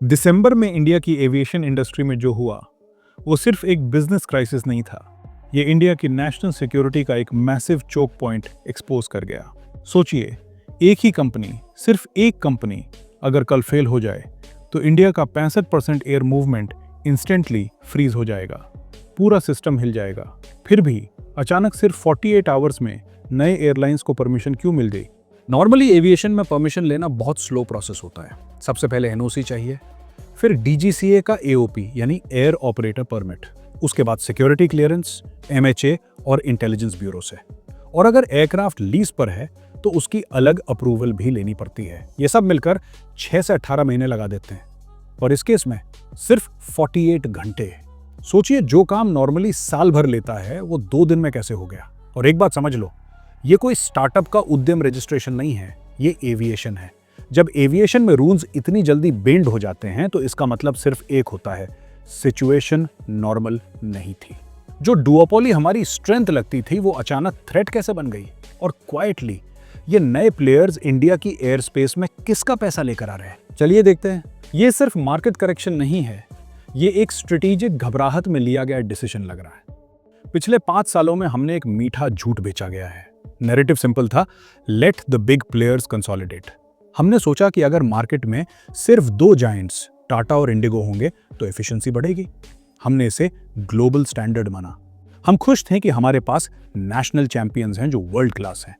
दिसंबर में इंडिया की aviation industry में जो हुआ वो सिर्फ एक बिजनेस क्राइसिस नहीं था। ये इंडिया की नेशनल सिक्योरिटी का एक मैसिव चोक पॉइंट एक्सपोज कर गया। सोचिए, एक ही कंपनी, सिर्फ एक कंपनी अगर कल फेल हो जाए तो इंडिया का 65% एयर मूवमेंट इंस्टेंटली फ्रीज हो जाएगा, पूरा सिस्टम हिल जाएगा। फिर भी अचानक सिर्फ 48 आवर्स में नए एयरलाइंस को परमिशन क्यों मिल गई? नॉर्मली एविएशन में परमिशन लेना बहुत स्लो प्रोसेस होता है। सबसे पहले एनओसी चाहिए, फिर डीजीसीए का एओपी यानी एयर ऑपरेटर परमिट, उसके बाद सिक्योरिटी क्लियरेंस, एमएचए और इंटेलिजेंस ब्यूरो से। और अगर एयरक्राफ्ट लीज पर है तो उसकी अलग अप्रूवल भी लेनी पड़ती है। ये सब मिलकर 6 से 18 महीने लगा देते हैं, और इस केस में सिर्फ 48 घंटे। सोचिए, जो काम नॉर्मली साल भर लेता है वो 2 दिन में कैसे हो गया। और एक बात समझ लो, ये कोई स्टार्टअप का उद्यम रजिस्ट्रेशन नहीं है, ये एविएशन है। जब एविएशन में रूल्स इतनी जल्दी बेंड हो जाते हैं तो इसका मतलब सिर्फ एक होता है, सिचुएशन नॉर्मल नहीं थी। जो डुओपोली हमारी स्ट्रेंथ लगती थी वो अचानक थ्रेट कैसे बन गई? और क्वाइटली ये नए प्लेयर्स इंडिया की एयर स्पेस में किसका पैसा लेकर आ रहे हैं? चलिए देखते हैं। ये सिर्फ मार्केट करेक्शन नहीं है, ये एक स्ट्रेटेजिक घबराहट में लिया गया डिसीजन लग रहा है। पिछले 5 सालों में हमने एक मीठा झूठ बेचा गया है। नैरेटिव सिंपल था, let the big players consolidate. हमने सोचा कि अगर मार्केट में सिर्फ 2 जायंट्स टाटा और इंडिगो होंगे तो एफिशिएंसी बढ़ेगी। हमने इसे ग्लोबल स्टैंडर्ड माना। हम खुश थे कि हमारे पास नेशनल चैंपियंस हैं जो वर्ल्ड क्लास हैं,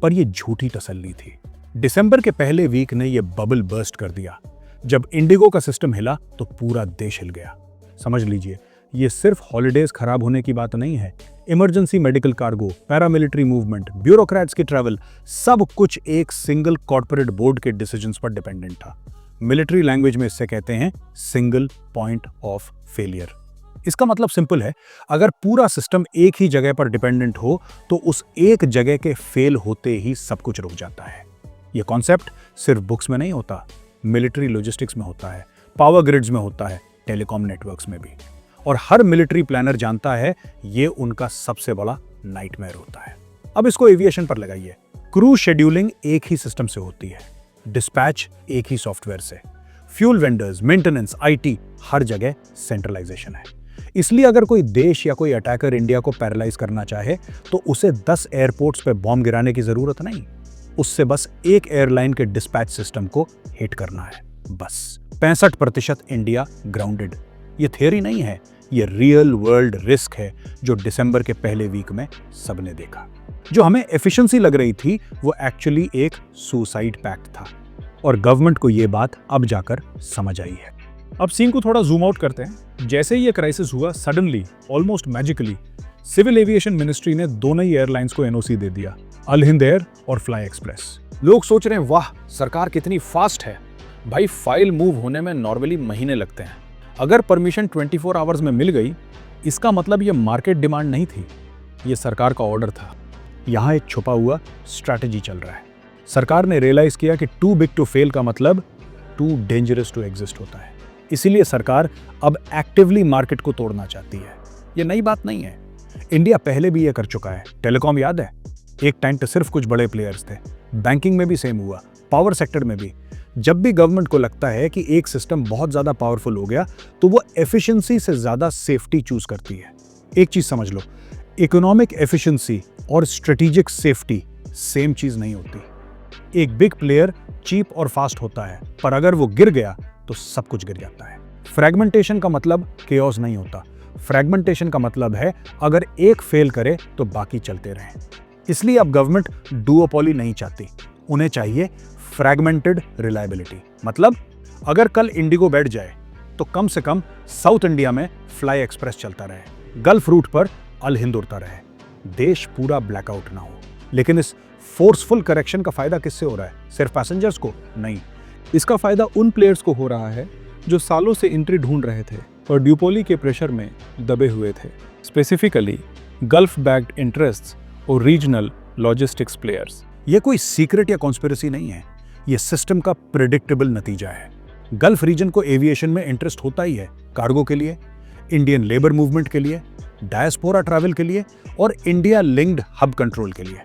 पर यह झूठी तसल्ली थी। दिसंबर के पहले वीक ने यह बबल बर्स्ट कर दिया। जब इंडिगो का सिस्टम हिला तो पूरा देश हिल गया। समझ लीजिए, ये सिर्फ हॉलिडेज खराब होने की बात नहीं है। Emergency medical cargo, paramilitary movement, bureaucrats की ट्रैवल, सब कुछ एक सिंगल कॉर्पोरेट बोर्ड के डिसीजंस पर डिपेंडेंट था। मिलिट्री लैंग्वेज में इससे कहते हैं सिंगल पॉइंट ऑफ फेलियर। इसका मतलब सिंपल है, अगर पूरा सिस्टम एक ही जगह पर डिपेंडेंट हो तो उस एक जगह के फेल होते ही सब कुछ रुक जाता है। यह कॉन्सेप्ट सिर्फ बुक्स में नहीं होता, मिलिट्री लॉजिस्टिक्स में होता है, पावर ग्रिड्स में होता है, टेलीकॉम नेटवर्क्स में भी। और हर मिलिट्री प्लानर जानता है ये उनका सबसे बड़ा नाइटमेयर होता है। अब इसको एविएशन पर लगाइए। क्रू शेड्यूलिंग एक ही सिस्टम से होती है, डिस्पैच एक ही सॉफ्टवेयर से, फ्यूल वेंडर्स, मेंटेनेंस, आईटी, हर जगह सेंट्रलाइजेशन है। इसलिए अगर कोई देश या कोई अटैकर इंडिया को पैरालाइज करना चाहे तो उसे 10 एयरपोर्ट्स पर बॉम्ब गिराने की जरूरत नहीं, उससे बस एक एयरलाइन के डिस्पैच सिस्टम को हिट करना है। बस 65% इंडिया ग्राउंडेड। ये थियरी नहीं है, ये रियल वर्ल्ड रिस्क है जो दिसंबर के पहले वीक में सबने देखा। जो हमें एफिशिएंसी लग रही थी वो एक्चुअली एक सुसाइड पैक्ट था, और गवर्नमेंट को ये बात अब जाकर समझ आई है। अब सीन को थोड़ा जूम आउट करते हैं। जैसे ही ये क्राइसिस हुआ, suddenly, almost magically, civil aviation ministry ने 2 नई एयरलाइंस को एनओसी दे दिया, अल हिंद एयर और फ्लाई एक्सप्रेस। लोग सोच रहे हैं, वाह सरकार कितनी फास्ट है। भाई, फाइल मूव होने में नॉर्मली महीने लगते हैं। अगर परमिशन 24 आवर्स में मिल गई, इसका मतलब ये मार्केट डिमांड नहीं थी, ये सरकार का ऑर्डर था। यहाँ एक छुपा हुआ स्ट्रैटेजी चल रहा है। सरकार ने रियलाइज किया कि टू बिग टू फेल का मतलब टू डेंजरस टू एग्जिस्ट होता है। इसीलिए सरकार अब एक्टिवली मार्केट को तोड़ना चाहती है। ये नई बात नहीं है, इंडिया पहले भी ये कर चुका है। टेलीकॉम याद है, एक टाइम पे सिर्फ कुछ बड़े प्लेयर्स थे। बैंकिंग में भी सेम हुआ, पावर सेक्टर में भी। जब भी गवर्नमेंट को लगता है कि एक सिस्टम बहुत ज्यादा पावरफुल हो गया तो वो एफिशिएंसी से ज्यादा सेफ्टी चूज करती है। एक चीज समझ लो, इकोनॉमिक एफिशिएंसी और स्ट्रेटेजिक सेफ्टी सेम चीज नहीं होती। एक बिग प्लेयर चीप और फास्ट होता है, पर अगर वो गिर गया तो सब कुछ गिर जाता है। फ्रैगमेंटेशन का मतलब केओस नहीं होता, फ्रैगमेंटेशन का मतलब है अगर एक फेल करे तो बाकी चलते रहें। इसलिए अब गवर्नमेंट डुओपोली नहीं चाहती, उन्हें चाहिए फ्रैगमेंटेड रिलायबिलिटी। मतलब अगर कल इंडिगो बैठ जाए तो कम से कम साउथ इंडिया में फ्लाई एक्सप्रेस चलता रहे, गल्फ रूट पर अल हिंद उड़ता रहे, देश पूरा ब्लैकआउट ना हो। लेकिन इस फोर्सफुल करेक्शन का फायदा किससे हो रहा है? सिर्फ पैसेंजर्स को नहीं, इसका फायदा उन प्लेयर्स को हो रहा है जो सालों से एंट्री ढूंढ रहे थे और ड्यूपोली के प्रेशर में दबे हुए थे। स्पेसिफिकली गल्फ बैक्ड इंटरेस्ट्स और रीजनल लॉजिस्टिक्स प्लेयर्स। ये कोई सीक्रेट या कॉन्स्पिरेसी नहीं है, ये सिस्टम का प्रेडिक्टेबल नतीजा है। गल्फ रीजन को एविएशन में इंटरेस्ट होता ही है, कार्गो के लिए, इंडियन लेबर मूवमेंट के लिए, डायस्पोरा ट्रैवल के लिए और इंडिया लिंक्ड हब कंट्रोल के लिए।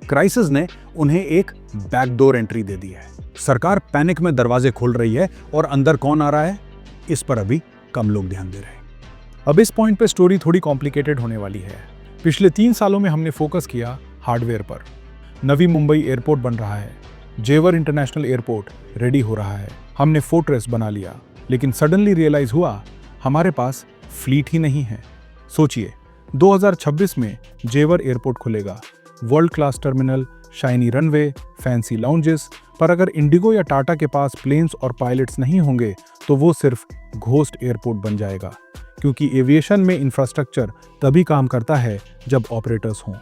क्राइसिस ने उन्हें एक बैकडोर एंट्री दे दी है। सरकार पैनिक में दरवाजे खोल रही है और अंदर कौन आ रहा है, इस पर अभी कम लोग ध्यान दे रहे हैं। अब इस पॉइंट पे स्टोरी थोड़ी कॉम्प्लिकेटेड होने वाली है। पिछले 3 सालों में हमने फोकस किया हार्डवेयर पर। नवी मुंबई एयरपोर्ट बन रहा है, जेवर इंटरनेशनल एयरपोर्ट रेडी हो रहा है, हमने फोर्ट्रेस बना लिया, लेकिन सडनली रियलाइज हुआ हमारे पास फ्लीट ही नहीं है। सोचिए 2026 में जेवर एयरपोर्ट खुलेगा, world class terminal, shiny runway, fancy lounges, पर अगर इंडिगो या टाटा के पास प्लेन्स और पायलट्स नहीं होंगे तो वो सिर्फ घोस्ट एयरपोर्ट बन जाएगा। क्योंकि एविएशन में इंफ्रास्ट्रक्चर तभी काम करता है जब ऑपरेटर्स हों,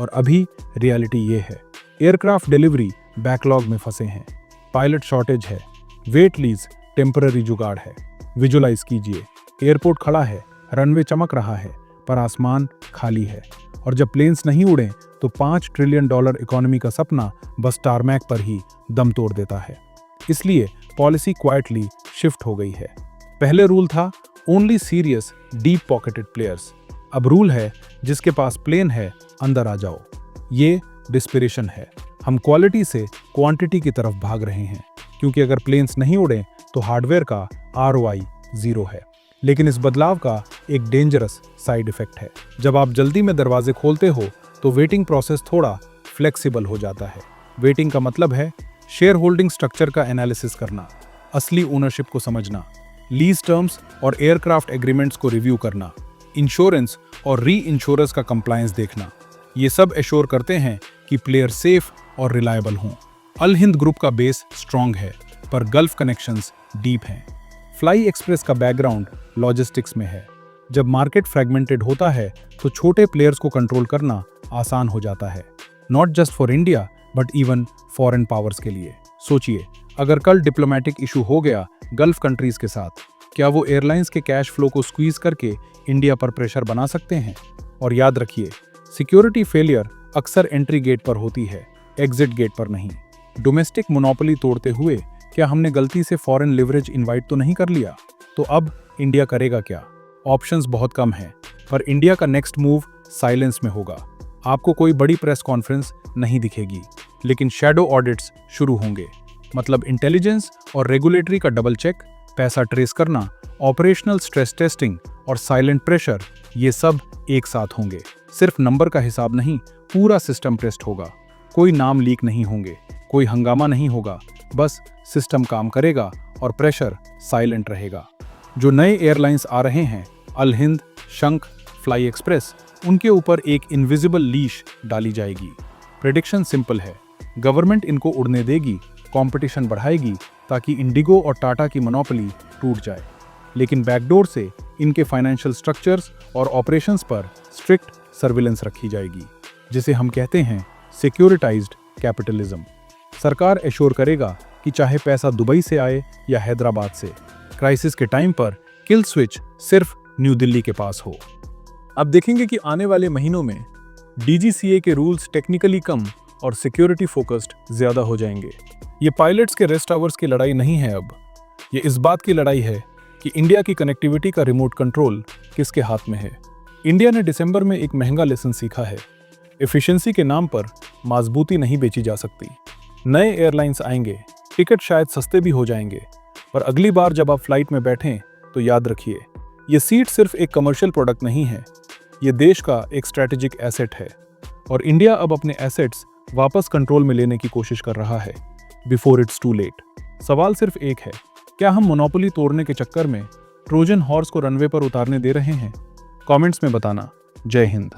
और अभी रियलिटी ये है, एयरक्राफ्ट डिलीवरी बैकलॉग में फंसे हैं, पायलट शॉर्टेज है, वेट लीज टेम्पररी जुगाड़ है। विजुलाइज कीजिए, एयरपोर्ट खड़ा है, रनवे चमक रहा है, पर आसमान खाली है, और जब प्लेन्स नहीं उड़े तो $5 ट्रिलियन इकोनॉमी का सपना बस टारमैक पर ही दम तोड़ देता है। इसलिए पॉलिसी क्वाइटली शिफ्ट हो गई है। पहले रूल था only serious deep pocketed players, अब रूल है जिसके पास प्लेन है अंदर आ जाओ। ये डिस्पिरेशन है, हम क्वालिटी से क्वांटिटी की तरफ भाग रहे हैं, क्योंकि अगर प्लेन्स नहीं उड़े तो हार्डवेयर का ROI 0 है। लेकिन इस बदलाव का एक डेंजरस साइड इफेक्ट है। जब आप जल्दी में दरवाजे खोलते हो तो वेटिंग प्रोसेस थोड़ा फ्लेक्सिबल हो जाता है। वेटिंग का मतलब है शेयर होल्डिंग स्ट्रक्चर का एनालिसिस करना, असली ओनरशिप को समझना, लीज टर्म्स और एयरक्राफ्ट एग्रीमेंट्स को रिव्यू करना, इंश्योरेंस और री इंश्योरेंस का कंप्लायंस देखना। ये सब एश्योर करते हैं कि प्लेयर सेफ और रिलायबल हों। अल हिंद ग्रुप का बेस स्ट्रॉन्ग है, पर गल्फ कनेक्शंस डीप हैं। फ्लाई एक्सप्रेस का बैकग्राउंड लॉजिस्टिक्स में है। जब मार्केट फ्रेगमेंटेड होता है तो छोटे प्लेयर्स को कंट्रोल करना आसान हो जाता है, not just for India but even foreign powers के लिए। सोचिए, अगर कल डिप्लोमेटिक इशू हो गया गल्फ कंट्रीज के साथ, क्या वो एयरलाइंस के कैश फ्लो को स्क्वीज करके इंडिया पर प्रेशर बना सकते हैं? और याद रखिए, सिक्योरिटी फेलियर अक्सर एंट्री गेट पर होती है, एग्जिट गेट पर नहीं। डोमेस्टिक मोनोपोली तोड़ते हुए क्या हमने गलती से फॉरेन लिवरेज इनवाइट तो नहीं कर लिया? तो अब इंडिया करेगा क्या? ऑप्शंस बहुत कम हैं, पर इंडिया का नेक्स्ट मूव साइलेंस में होगा। आपको कोई बड़ी प्रेस कॉन्फ्रेंस नहीं दिखेगी, लेकिन शैडो ऑडिट्स शुरू होंगे। मतलब इंटेलिजेंस और रेगुलेटरी का डबल चेक, पैसा ट्रेस करना, ऑपरेशनल स्ट्रेस टेस्टिंग और साइलेंट प्रेशर, ये सब एक साथ होंगे। सिर्फ नंबर का हिसाब नहीं, पूरा सिस्टम टेस्ट होगा। कोई नाम लीक नहीं होंगे, कोई हंगामा नहीं होगा, बस सिस्टम काम करेगा और प्रेशर साइलेंट रहेगा। जो नए एयरलाइंस आ रहे हैं, अल हिंद, शंख, फ्लाई एक्सप्रेस, उनके ऊपर एक इनविजिबल लीश डाली जाएगी। प्रेडिक्शन सिंपल है, गवर्नमेंट इनको उड़ने देगी, कंपटीशन बढ़ाएगी ताकि इंडिगो और टाटा की मोनोपोली टूट जाए, लेकिन बैकडोर से इनके फाइनेंशियल स्ट्रक्चर्स और ऑपरेशंस पर स्ट्रिक्ट सर्विलेंस रखी जाएगी, जिसे हम कहते हैं सिक्योरिटाइज्ड कैपिटलिज्म। सरकार एश्योर करेगा कि चाहे पैसा दुबई से आए या हैदराबाद से, क्राइसिस के टाइम पर किल स्विच सिर्फ न्यू दिल्ली के पास हो। अब देखेंगे कि आने वाले महीनों में DGCA के रूल्स टेक्निकली कम और सिक्योरिटी फोकस्ड ज्यादा हो जाएंगे। ये पायलट्स के रेस्ट आवर्स की लड़ाई नहीं है, अब ये इस बात की लड़ाई है कि इंडिया की कनेक्टिविटी का रिमोट कंट्रोल किसके हाथ में है। इंडिया ने दिसंबर में एक महंगा लेसन सीखा है, एफिशिएंसी के नाम पर मजबूती नहीं बेची जा सकती। नए एयरलाइंस आएंगे, टिकट शायद सस्ते भी हो जाएंगे, पर अगली बार जब आप फ्लाइट में बैठें तो याद रखिए, ये सीट सिर्फ एक कमर्शियल प्रोडक्ट नहीं है, ये देश का एक स्ट्रैटेजिक एसेट है, और इंडिया अब अपने एसेट्स वापस कंट्रोल में लेने की कोशिश कर रहा है बिफोर इट्स टू लेट। सवाल सिर्फ एक है, क्या हम मोनोपोली तोड़ने के चक्कर में ट्रोजन हॉर्स को रनवे पर उतारने दे रहे हैं? कमेंट्स में बताना। जय हिंद।